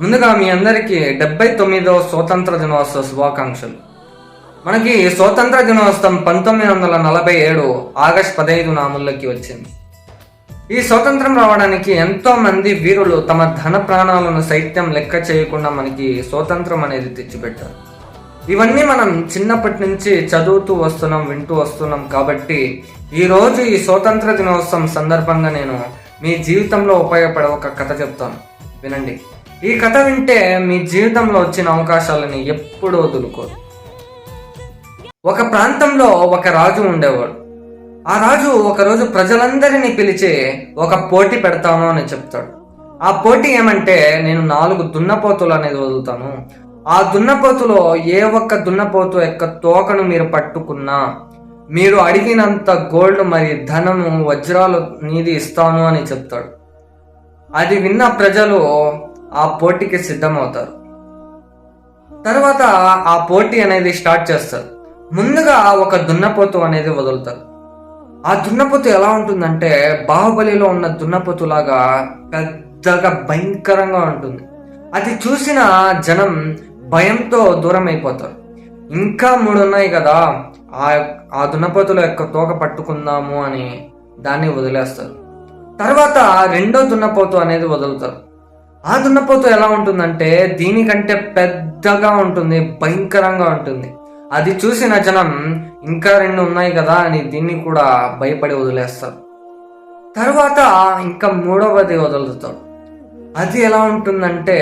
ముందుగా మీ అందరికీ 79వ స్వాతంత్ర దినోత్సవ శుభాకాంక్షలు. మనకి స్వాతంత్ర దినోత్సవం 1947 ఆగస్టు 15 అమల్లోకి వచ్చింది. ఈ స్వాతంత్రం రావడానికి ఎంతో మంది వీరులు తమ ధన ప్రాణాలను సైత్యం లెక్క చేయకుండా మనకి స్వాతంత్రం అనేది తెచ్చిపెట్టారు. ఇవన్నీ మనం చిన్నప్పటి నుంచి చదువుతూ వస్తున్నాం, వింటూ వస్తున్నాం. కాబట్టి ఈరోజు ఈ స్వాతంత్ర దినోత్సవం సందర్భంగా నేను మీ జీవితంలో ఉపయోగపడే ఒక కథ చెప్తాను, వినండి. ఈ కథ వింటే మీ జీవితంలో వచ్చిన అవకాశాలని ఎప్పుడూ వదులుకోరు. ఒక ప్రాంతంలో ఒక రాజు ఉండేవాడు. ఆ రాజు ఒకరోజు ప్రజలందరినీ పిలిచి ఒక పోటీ పెడతాను అని చెప్తాడు. ఆ పోటీ ఏమంటే, నేను 4 దున్నపోతులు అనేది వదులుతాను. ఆ దున్నపోతులో ఏ ఒక్క దున్నపోతు యొక్క తోకను మీరు పట్టుకున్నా మీరు అడిగినంత గోల్డ్ మరి ధనము వజ్రాలు నీది ఇస్తాను అని చెప్తాడు. అది విన్న ప్రజలు ఆ పోటీకి సిద్ధమవుతారు. తర్వాత ఆ పోటీ అనేది స్టార్ట్ చేస్తారు. ముందుగా ఒక దున్నపోతు అనేది వదులుతారు. ఆ దున్నపోతు ఎలా ఉంటుందంటే, బాహుబలిలో ఉన్న దున్నపోతు లాగా పెద్దగా భయంకరంగా ఉంటుంది. అది చూసిన జనం భయంతో దూరం అయిపోతారు. ఇంకా 3 ఉన్నాయి కదా, ఆ దున్నపోతుల యొక్క తోక పట్టుకుందాము అని దాన్ని వదిలేస్తారు. తర్వాత 2వ దున్నపోతు అనేది వదులుతారు. ఆ దున్నపోతు ఎలా ఉంటుందంటే, దీనికంటే పెద్దగా ఉంటుంది, భయంకరంగా ఉంటుంది. అది చూసిన జనం ఇంకా 2 ఉన్నాయి కదా అని దీన్ని కూడా భయపడి వదిలేస్తారు. తర్వాత ఇంకా 3వది వదులుతాడు. అది ఎలా ఉంటుందంటే,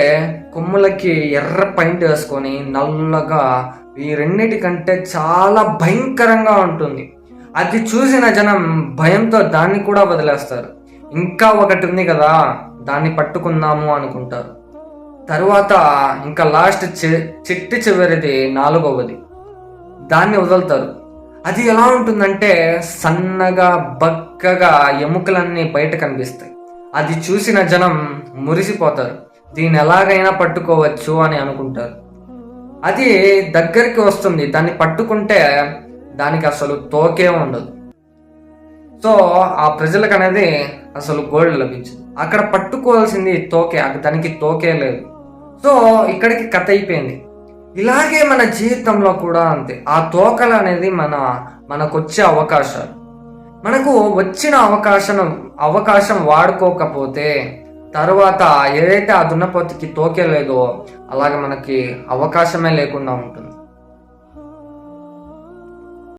కొమ్ములకి ఎర్ర పెయింట్ వేసుకొని నల్లగా, ఈ 2 కంటే చాలా భయంకరంగా ఉంటుంది. అది చూసిన జనం భయంతో దాన్ని కూడా వదిలేస్తారు. ఇంకా 1 ఉంది కదా, దాన్ని పట్టుకుందాము అనుకుంటారు. తరువాత ఇంకా లాస్ట్ చిట్టి చివరిది 4వది, దాన్ని వదులుతారు. అది ఎలా ఉంటుందంటే, సన్నగా బక్కగా ఎముకలన్నీ బయట కనిపిస్తాయి. అది చూసిన జనం మురిసిపోతారు. దీన్ని ఎలాగైనా పట్టుకోవచ్చు అని అనుకుంటారు. అది దగ్గరికి వస్తుంది. దాన్ని పట్టుకుంటే దానికి అసలు తోకే ఉండదు. సో ఆ ప్రజలకు అనేది అసలు గోల్డ్ లభించింది. అక్కడ పట్టుకోవాల్సింది తోకే, దానికి తోకే లేదు. సో ఇక్కడికి కథ అయిపోయింది. ఇలాగే మన జీవితంలో కూడా అంతే. ఆ తోకలు అనేది మనకొచ్చే అవకాశాలు. మనకు వచ్చిన అవకాశం వాడుకోకపోతే తర్వాత ఏదైతే ఆ దున్నపోతుకి తోకే లేదో అలాగే మనకి అవకాశమే లేకుండా ఉంటుంది.